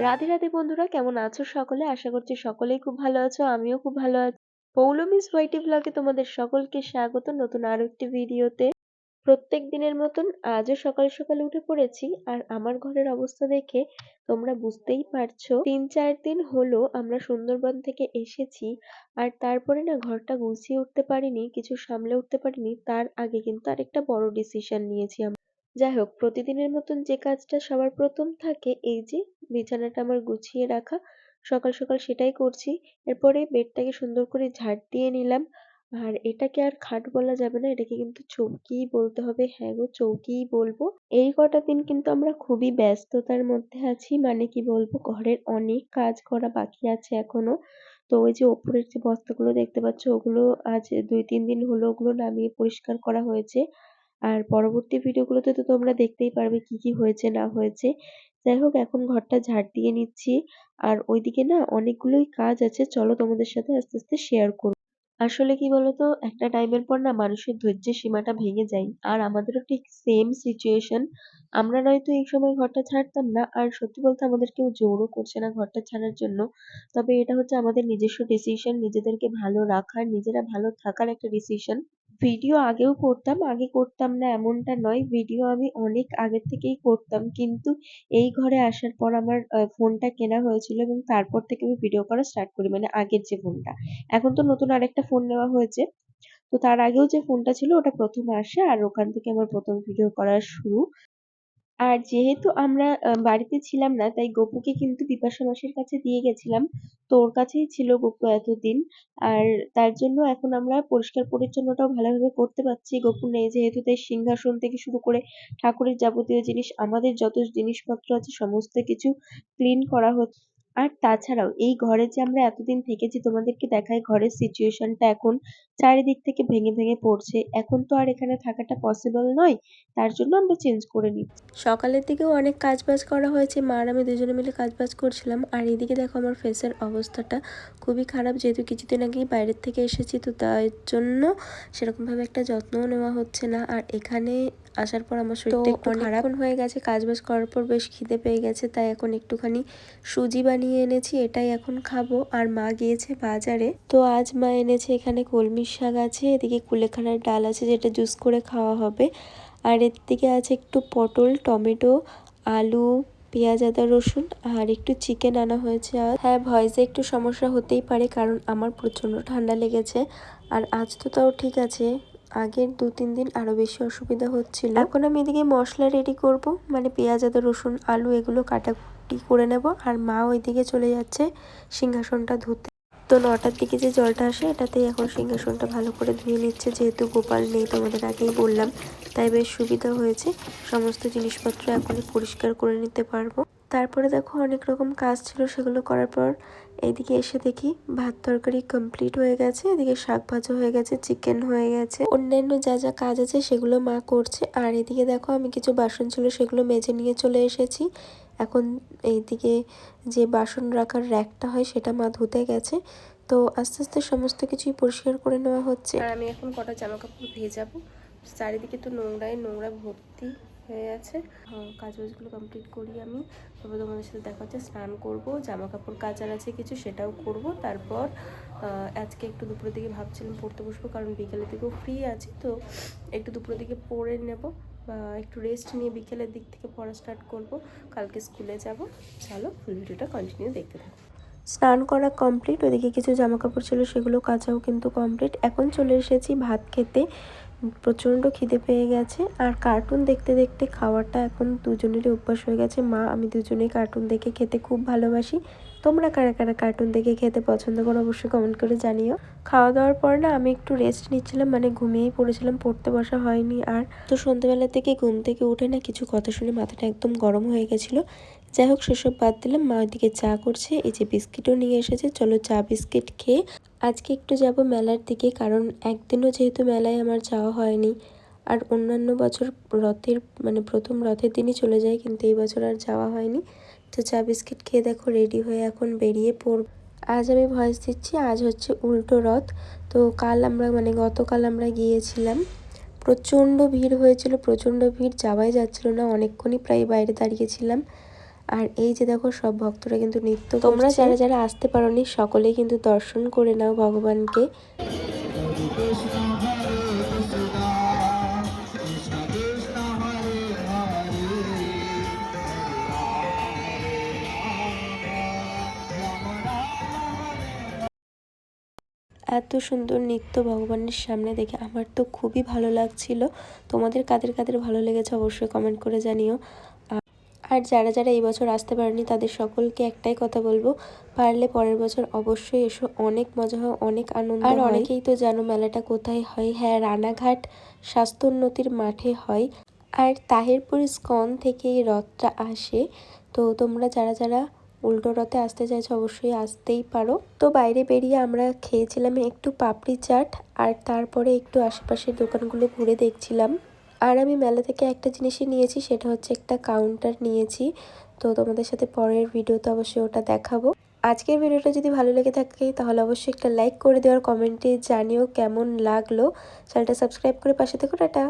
রাধে রাধে বন্ধুরা, কেমন আছো সকলে? আশা করছি সকলেই খুব ভালো আছো। আমিও খুব ভালো আছি। পৌলমীস ওয়াইটি ব্লগে তোমাদের সকলকে স্বাগত নতুন আরো একটি ভিডিওতে। প্রত্যেক দিনের মতন আজও সকাল সকাল উঠে পড়েছি। আর আমার ঘরের অবস্থা দেখে তোমরা বুঝতেই পারছো, 3-4 দিন হলো আমরা সুন্দরবন থেকে এসেছি। আর তারপরে না ঘরটা গুছিয়ে উঠতে পারিনি, কিছু সামলে উঠতে পারিনি। তার আগে কিন্তু আরেকটা বড় ডিসিশন নিয়েছি আমরা। যাই হোক, প্রতিদিনের মতন যে কাজটা সবার প্রথম থাকে, এই যে বিছানাটা আমার গুছিয়ে রাখা, সকাল সকাল সেটাই করছি। এরপরে বেডটাকে সুন্দর করে ঝাড় দিয়ে নিলাম। আর এটাকে আর খাট বলা যাবে না, এটাকে কিন্তু চৌকিই বলতে হবে। হ্যাঁ গো, চৌকিই বলবো। এই কটা দিন কিন্তু আমরা খুবই ব্যস্ততার মধ্যে আছি, মানে কি বলবো, ঘরের অনেক কাজ করা বাকি আছে এখনো। তো ওই যে ওপরের যে বস্তাগুলো দেখতে পাচ্ছ, ওগুলো আজ 2-3 দিন হলো ওগুলো নামিয়ে পরিষ্কার করা হয়েছে। আর পরবর্তী ভিডিওগুলোতে তো তোমরা দেখতেই পারবে কি কি হয়েছে না হয়েছে। যাই হোক, এখন ঘরটা ঝাড় দিয়ে নিচ্ছি। আর ওইদিকে না অনেকগুলোই কাজ আছে, চলো তোমাদের সাথে আস্তে আস্তে শেয়ার করব। আসলে কি বলতো, একটা টাইমের পর না মানুষের ধৈর্যের সীমাটা ভেঙে যায়। আর আমাদেরও ঠিক সেম সিচুয়েশন। আমরা নয়তো এই সময় ঘরটা ছাড়তাম না, আর সত্যি বলতে আমাদের কেউ জোরও করছে না ঘরটা ছাড়ার জন্য। তবে এটা হচ্ছে আমাদের নিজস্ব ডিসিশন, নিজেদেরকে ভালো রাখার, নিজেরা ভালো থাকার একটা ডিসিশন। ভিডিও আগেও করতাম, আগে করতাম না এমনটা নয়। ভিডিও আমি অনেক আগের থেকেই করতাম, কিন্তু এই ঘরে আসার পর আমার ফোনটা কেনা হয়েছিল এবং তারপর থেকে আমি ভিডিও করা স্টার্ট করি, মানে আগের যে ফোনটা। এখন তো নতুন আরেকটা ফোন নেওয়া হয়েছে। তো তার আগেও যে ফোনটা ছিল ওটা প্রথম আসে, আর ওখান থেকে আমার প্রথম ভিডিও করা শুরু। আর যেহেতু আমরা বাড়িতে ছিলাম না, তাই গপুকে কিন্তু বিপাশা মাসির কাছে দিয়ে গেছিলাম। তো ওর কাছেই ছিল গপু এতদিন। আর তার জন্য এখন আমরা পরিষ্কার পরিচ্ছন্নটাও ভালোভাবে করতে পারছি। গপু নেই যেহেতু, তাই সিংহাসন থেকে শুরু করে ঠাকুরের যাবতীয় জিনিস, আমাদের যত জিনিসপত্র আছে সমস্ত কিছু ক্লিন করা হচ্ছে। আর তাছাড়াও এই ঘরে যে আমরা এতদিন থেকেছি, তোমাদেরকে দেখাই ঘরের সিচুয়েশনটা এখন চারিদিক থেকে ভেঙে ভেঙে পড়ছে। এখন তো আর এখানে থাকাটা পসিবল নয়, তার জন্য আমরা চেঞ্জ করে নিই। সকালের দিকেও অনেক কাজবাজ করা হয়েছে, মা আর আমি দুজনে মিলে কাজবাজ করছিলাম। আর এদিকে দেখো আমার ফেসের অবস্থাটা খুবই খারাপ, যেহেতু কিছুদিন আগেই বাইরের থেকে এসেছি, তো তার জন্য সেরকমভাবে একটা যত্নও নেওয়া হচ্ছে না। আর এখানে আসার পর আমার শরীরটা একটু খারাপ হয়ে গেছে। কাজবাজ করার পর বেশ খিদে পেয়ে গেছে, তাই এখন একটুখানি সুজি বানিয়ে এনেছি, এটাই এখন খাবো। আর মা গিয়েছে বাজারে, তো আজ মা এনেছে এখানে কলমির শাক আছে, এদিকে কুলেখাড়ার ডাল আছে যেটা জুস করে খাওয়া হবে। আর এর দিকে আছে একটু পটল, টমেটো, আলু, পেঁয়াজ, আদা, রসুন, আর একটু চিকেন আনা হয়েছে। আর হ্যাঁ, ভয়েসে একটু সমস্যা হতেই পারে, কারণ আমার প্রচণ্ড ঠান্ডা লেগেছে। আর আজ তো তাও ঠিক আছে, আগের 2-3 দিন আরও বেশি অসুবিধা হচ্ছিল। এখন আমি এদিকে মশলা রেডি করব, মানে পেঁয়াজ, আদা, রসুন, আলু এগুলো কাটাকুটি করে নেব। আর মা ওইদিকে চলে যাচ্ছে সিংহাসনটা ধুতে। তো 9টার দিকে যে জলটা আসে এটাতেই এখন সিংহাসনটা ভালো করে ধুয়ে নিচ্ছে, যেহেতু গোপাল নেই তোমাদের আগেই বললাম, তাই বেশ সুবিধা হয়েছে। সমস্ত জিনিসপত্র এখনই পরিষ্কার করে নিতে পারবো। তারপরে দেখো অনেক রকম কাজ ছিল, সেগুলো করার পর এইদিকে এসে দেখি ভাত তরকারি কমপ্লিট হয়ে গেছে, এদিকে শাক ভাজা হয়ে গেছে, চিকেন হয়ে গেছে, অন্যান্য যা যা কাজ আছে সেগুলো মা করছে। আর এদিকে দেখো আমি কিছু বাসন ছিল সেগুলো মেজে নিয়ে চলে এসেছি। এখন এইদিকে যে বাসন রাখার র্যাকটা হয় সেটা মা ধুতে গেছে। তো আস্তে আস্তে সমস্ত কিছুই পরিষ্কার করে নেওয়া হচ্ছে। আর আমি এখন কটা জামা কাপড় ভেজাবো, চারিদিকে তো নোংরা ভর্তি হয়ে আছে। কাজবাজগুলো কমপ্লিট করি আমি, তারপর তোমাদের সাথে দেখা হচ্ছে। স্নান করবো, জামা কাপড় কাচার আছে কিছু, সেটাও করব। তারপর আজকে একটু দুপুরের দিকে ভাবছিলাম পড়তে বসবো, কারণ বিকেলের দিকেও ফ্রি আছি, তো একটু দুপুরের দিকে পড়ে নেব বা একটু রেস্ট নিয়ে বিকেলের দিক থেকে পড়া স্টার্ট করব। কালকে স্কুলে যাব। চলো ফুল ভিডিওটা কন্টিনিউ দেখতে থাকো। স্নান করা কমপ্লিট, ওদিকে কিছু জামা কাপড় ছিল সেগুলো কাচাও কিন্তু কমপ্লিট। এখন চলে এসেছি ভাত খেতে। প্রচণ্ড খিদে পেয়ে গেছে, আর কার্টুন দেখতে দেখতে খাওয়াটা এখন দুজনেরই অভ্যাস হয়ে গেছে। মা আমি দুজনেই কার্টুন দেখে খেতে খুব ভালোবাসি। তোমরা কারা কারা কার্টুন দেখে খেতে পছন্দ করো অবশ্যই কমেন্ট করে জানিও। খাওয়া দাওয়ার পর না আমি একটু রেস্ট নিচ্ছিলাম, মানে ঘুমিয়েই পড়েছিলাম, পড়তে বসা হয়নি। আর তো সন্ধ্যাবেলা থেকে ঘুম থেকে উঠে না কিছু কথা শুনে মাথাটা একদম গরম হয়ে গেছিলো। যাই হোক, সেসব বাদ দিলাম। মা ওইদিকে চা করছে, এই যে বিস্কিটও নিয়ে এসেছে, চলো চা বিস্কিট খেয়ে আজকে একটু যাব মেলার দিকে, কারণ একদিনও যেহেতু মেলায় আমার যাওয়া হয়নি। আর অন্যান্য বছর রথের মানে প্রথম রথের দিনই চলে যায়, কিন্তু এই বছর আর যাওয়া হয়নি। তো চা বিস্কিট খেয়ে দেখো রেডি হয়ে এখন বেরিয়ে পড়ব। আজ আমি ভয়েস দিচ্ছি, আজ হচ্ছে উল্টো রথ। তো কাল আমরা মানে গতকাল আমরা গিয়েছিলাম, প্রচণ্ড ভিড় হয়েছিল, প্রচণ্ড ভিড়, যাওয়াই যাচ্ছিল না, অনেকক্ষণই প্রায় বাইরে দাঁড়িয়েছিলাম। আর এই যে দেখো সব ভক্তরা কিন্তু নৃত্য করছে। তোমরা যারা যারা আসতে পারোনি সকলেই কিন্তু দর্শন করে নাও ভগবানকে। এত সুন্দর নৃত্য ভগবানের সামনে দেখে আমার তো খুবই ভালো লাগছিল। তোমাদের কাদের কাদের ভালো লেগেছে অবশ্যই কমেন্ট করে জানিও। আর যারা যারা এই বছর আসতে পারেনি তাদের সকলকে একটাই কথা বলবো, পারলে পরের বছর অবশ্যই এসো। অনেক মজা হয়, অনেক আনন্দ হয়। আর অনেকেই তো জানো মেলাটা কোথায় হয়। হ্যাঁ, রানাঘাট স্বাস্থ্য উন্নতির মাঠে হয়। আর তাহিরপুর ইস্কন থেকে এই রথটা আসে। তো তোমরা যারা যারা উল্টো রথে আসতে চাইছো অবশ্যই আসতেই পারো। তো বাইরে বেরিয়ে আমরা খেয়েছিলাম একটু পাপড়ি চাট, আর তারপরে একটু আশেপাশের দোকানগুলো ঘুরে দেখছিলাম। আর আমি মেলা থেকে একটা জিনিসই নিয়েছি, সেটা হচ্ছে একটা কাউন্টার নিয়েছি। তো তোমাদের সাথে পরের ভিডিওতে অবশ্যই ওটা দেখাবো। আজকের ভিডিওটা যদি ভালো লেগে থাকে তাহলে অবশ্যই একটা লাইক করে দেওয়ার, কমেন্টে জানিও কেমন লাগলো। চ্যানেলটা সাবস্ক্রাইব করে পাশে থেকো। টাটা।